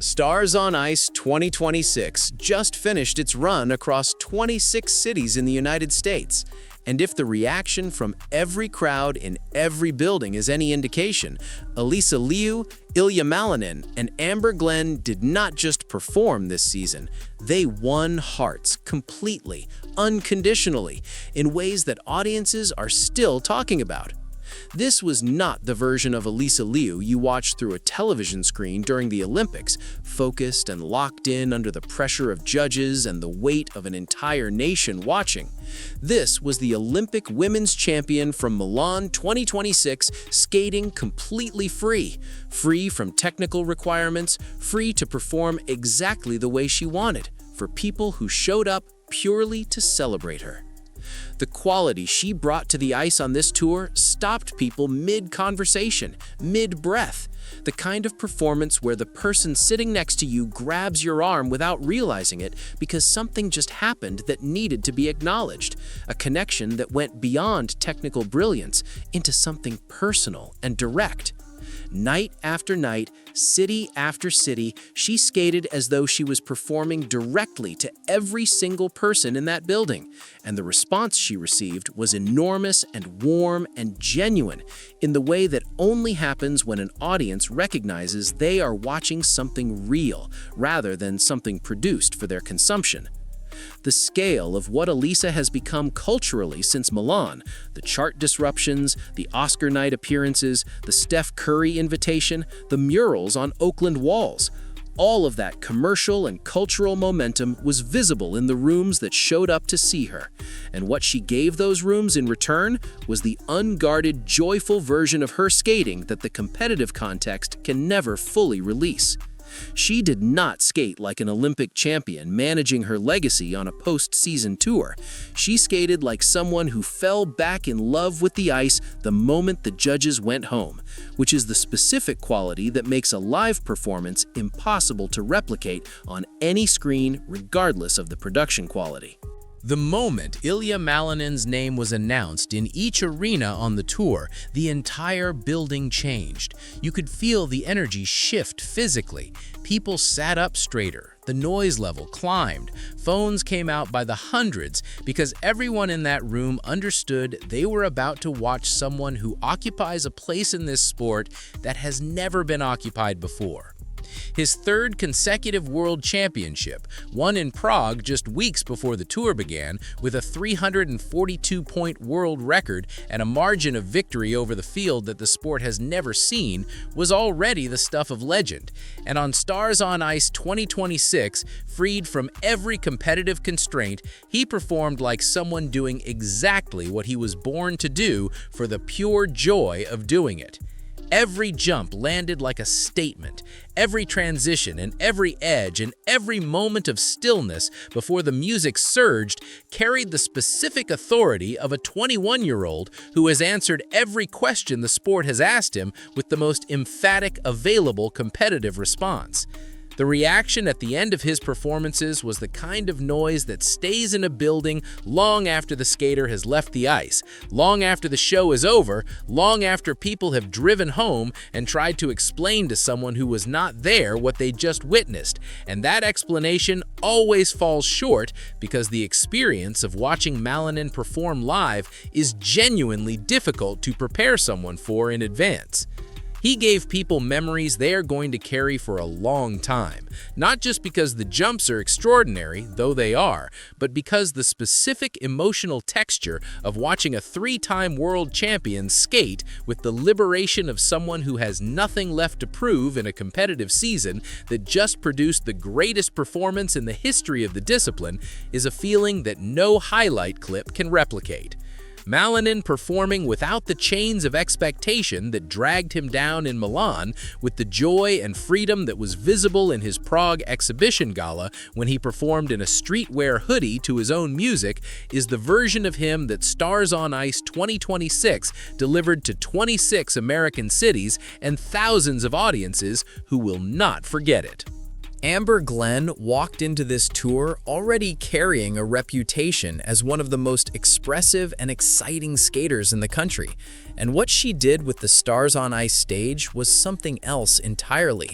Stars on Ice 2026 just finished its run across 26 cities in the United States. And if the reaction from every crowd in every building is any indication, Alisa Leu, Ilia Malinin, and Amber Glenn did not just perform this season, they won hearts completely, unconditionally, in ways that audiences are still talking about. This was not the version of Alisa Leu you watched through a television screen during the Olympics, focused and locked in under the pressure of judges and the weight of an entire nation watching. This was the Olympic women's champion from Milan 2026, skating completely free from technical requirements, free to perform exactly the way she wanted, for people who showed up purely to celebrate her. The quality she brought to the ice on this tour stopped people mid-conversation, mid-breath. The kind of performance where the person sitting next to you grabs your arm without realizing it because something just happened that needed to be acknowledged. A connection that went beyond technical brilliance into something personal and direct. Night after night, city after city, she skated as though she was performing directly to every single person in that building. And the response she received was enormous and warm and genuine, in the way that only happens when an audience recognizes they are watching something real, rather than something produced for their consumption. The scale of what Alisa has become culturally since Milan, the chart disruptions, the Oscar night appearances, the Steph Curry invitation, the murals on Oakland walls, all of that commercial and cultural momentum was visible in the rooms that showed up to see her. And what she gave those rooms in return was the unguarded, joyful version of her skating that the competitive context can never fully release. She did not skate like an Olympic champion managing her legacy on a post-season tour. She skated like someone who fell back in love with the ice the moment the judges went home, which is the specific quality that makes a live performance impossible to replicate on any screen regardless of the production quality. The moment Ilia Malinin's name was announced in each arena on the tour, the entire building changed. You could feel the energy shift physically. People sat up straighter. The noise level climbed. Phones came out by the hundreds because everyone in that room understood they were about to watch someone who occupies a place in this sport that has never been occupied before. His third consecutive world championship, won in Prague just weeks before the tour began, with a 342-point world record and a margin of victory over the field that the sport has never seen, was already the stuff of legend. And on Stars on Ice 2026, freed from every competitive constraint, he performed like someone doing exactly what he was born to do for the pure joy of doing it. Every jump landed like a statement. Every transition and every edge and every moment of stillness before the music surged carried the specific authority of a 21-year-old who has answered every question the sport has asked him with the most emphatic available competitive response. The reaction at the end of his performances was the kind of noise that stays in a building long after the skater has left the ice, long after the show is over, long after people have driven home and tried to explain to someone who was not there what they just witnessed. And that explanation always falls short because the experience of watching Malinin perform live is genuinely difficult to prepare someone for in advance. He gave people memories they are going to carry for a long time, not just because the jumps are extraordinary, though they are, but because the specific emotional texture of watching a three-time world champion skate with the liberation of someone who has nothing left to prove in a competitive season that just produced the greatest performance in the history of the discipline is a feeling that no highlight clip can replicate. Malinin performing without the chains of expectation that dragged him down in Milan, with the joy and freedom that was visible in his Prague exhibition gala when he performed in a streetwear hoodie to his own music, is the version of him that Stars on Ice 2026 delivered to 26 American cities and thousands of audiences who will not forget it. Amber Glenn walked into this tour already carrying a reputation as one of the most expressive and exciting skaters in the country, and what she did with the Stars on Ice stage was something else entirely.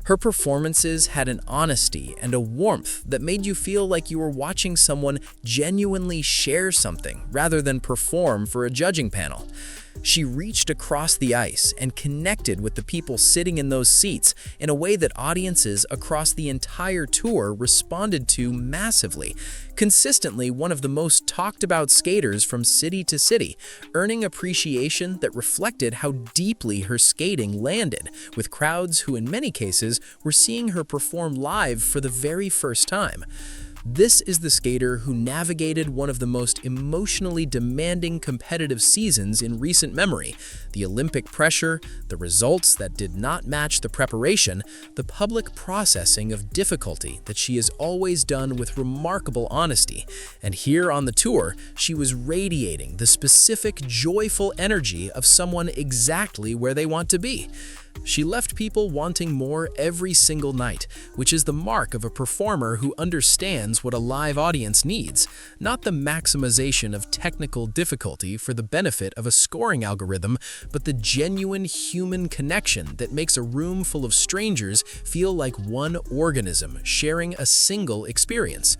Her performances had an honesty and a warmth that made you feel like you were watching someone genuinely share something rather than perform for a judging panel. She reached across the ice and connected with the people sitting in those seats in a way that audiences across the entire tour responded to massively. Consistently one of the most talked about skaters from city to city, earning appreciation that reflected how deeply her skating landed, with crowds who in many cases were seeing her perform live for the very first time. This is the skater who navigated one of the most emotionally demanding competitive seasons in recent memory. The Olympic pressure, the results that did not match the preparation, the public processing of difficulty that she has always done with remarkable honesty. And here on the tour, she was radiating the specific joyful energy of someone exactly where they want to be. She left people wanting more every single night, which is the mark of a performer who understands what a live audience needs, not the maximization of technical difficulty for the benefit of a scoring algorithm, but the genuine human connection that makes a room full of strangers feel like one organism sharing a single experience.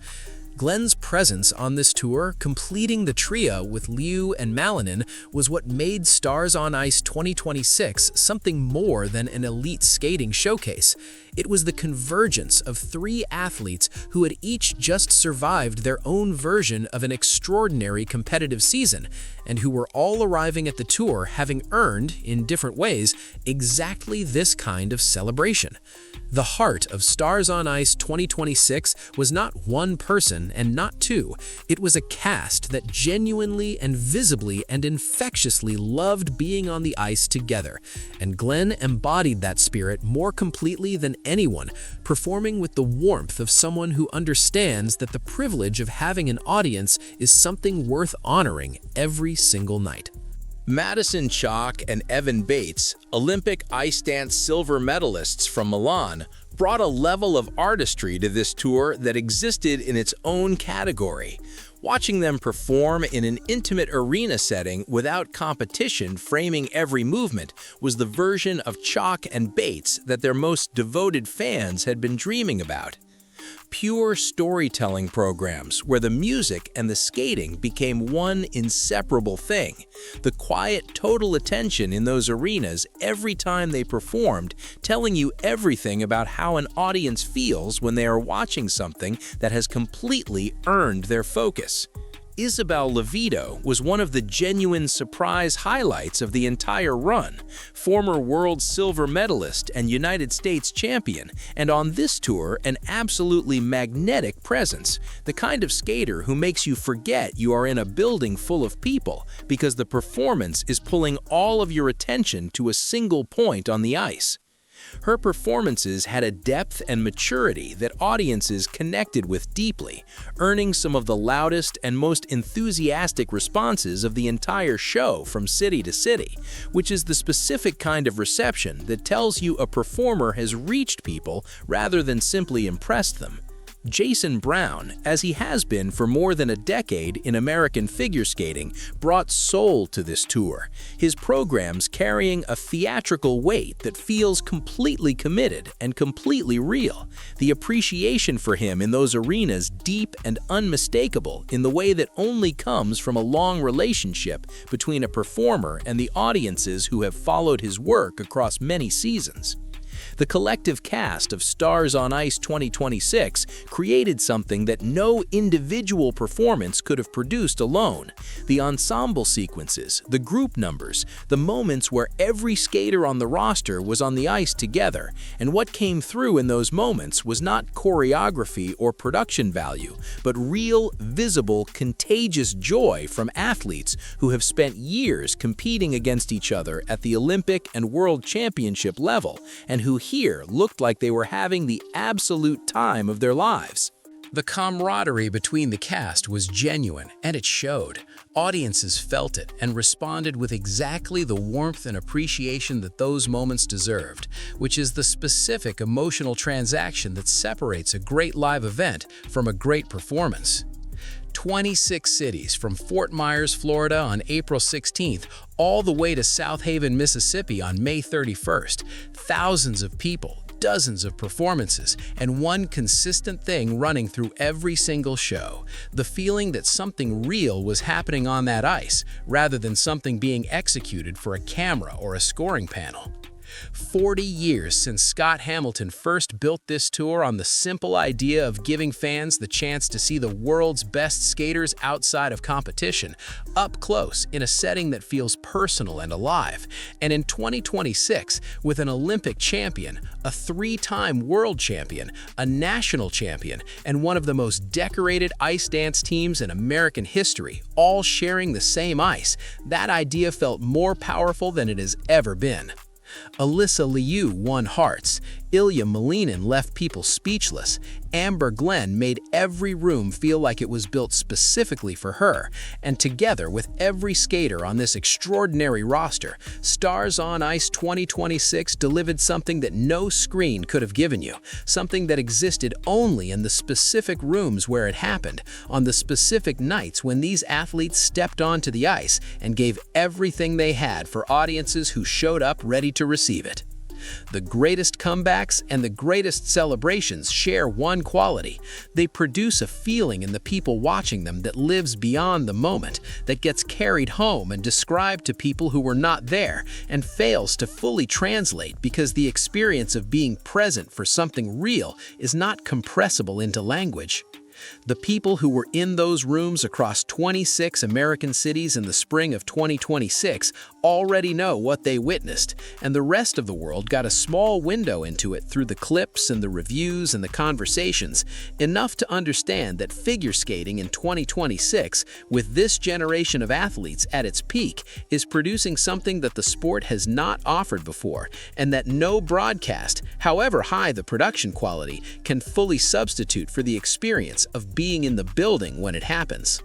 Glenn's presence on this tour, completing the trio with Leu and Malinin, was what made Stars on Ice 2026 something more than an elite skating showcase. It was the convergence of three athletes who had each just survived their own version of an extraordinary competitive season, and who were all arriving at the tour having earned, in different ways, exactly this kind of celebration. The heart of Stars on Ice 2026 was not one person and not two. It was a cast that genuinely and visibly and infectiously loved being on the ice together, and Glenn embodied that spirit more completely than anyone, performing with the warmth of someone who understands that the privilege of having an audience is something worth honoring every single night. Madison Chock and Evan Bates, Olympic ice dance silver medalists from Milan, brought a level of artistry to this tour that existed in its own category. Watching them perform in an intimate arena setting without competition framing every movement was the version of Chock and Bates that their most devoted fans had been dreaming about. Pure storytelling programs where the music and the skating became one inseparable thing. The quiet, total attention in those arenas every time they performed, telling you everything about how an audience feels when they are watching something that has completely earned their focus. Isabel Levito was one of the genuine surprise highlights of the entire run, former world silver medalist and United States champion, and on this tour an absolutely magnetic presence, the kind of skater who makes you forget you are in a building full of people because the performance is pulling all of your attention to a single point on the ice. Her performances had a depth and maturity that audiences connected with deeply, earning some of the loudest and most enthusiastic responses of the entire show from city to city, which is the specific kind of reception that tells you a performer has reached people rather than simply impressed them. Jason Brown, as he has been for more than a decade in American figure skating, brought soul to this tour, his programs carrying a theatrical weight that feels completely committed and completely real. The appreciation for him in those arenas deep and unmistakable in the way that only comes from a long relationship between a performer and the audiences who have followed his work across many seasons. The collective cast of Stars on Ice 2026 created something that no individual performance could have produced alone. The ensemble sequences, the group numbers, the moments where every skater on the roster was on the ice together, and what came through in those moments was not choreography or production value, but real, visible, contagious joy from athletes who have spent years competing against each other at the Olympic and World Championship level, and who here looked like they were having the absolute time of their lives. The camaraderie between the cast was genuine, and it showed. Audiences felt it and responded with exactly the warmth and appreciation that those moments deserved, which is the specific emotional transaction that separates a great live event from a great performance. 26 cities from Fort Myers, Florida on April 16th, all the way to South Haven, Mississippi on May 31st. Thousands of people, dozens of performances, and one consistent thing running through every single show: the feeling that something real was happening on that ice, rather than something being executed for a camera or a scoring panel. 40 years since Scott Hamilton first built this tour on the simple idea of giving fans the chance to see the world's best skaters outside of competition, up close in a setting that feels personal and alive. And in 2026, with an Olympic champion, a 3-time world champion, a national champion, and one of the most decorated ice dance teams in American history, all sharing the same ice, that idea felt more powerful than it has ever been. Alisa Leu won hearts, Ilia Malinin left people speechless, Amber Glenn made every room feel like it was built specifically for her, and together with every skater on this extraordinary roster, Stars on Ice 2026 delivered something that no screen could have given you, something that existed only in the specific rooms where it happened, on the specific nights when these athletes stepped onto the ice and gave everything they had for audiences who showed up ready to receive it. The greatest comebacks and the greatest celebrations share one quality: they produce a feeling in the people watching them that lives beyond the moment, that gets carried home and described to people who were not there, and fails to fully translate because the experience of being present for something real is not compressible into language. The people who were in those rooms across 26 American cities in the spring of 2026 already know what they witnessed, and the rest of the world got a small window into it through the clips and the reviews and the conversations, enough to understand that figure skating in 2026, with this generation of athletes at its peak, is producing something that the sport has not offered before, and that no broadcast, however high the production quality, can fully substitute for the experience of being in the building when it happens.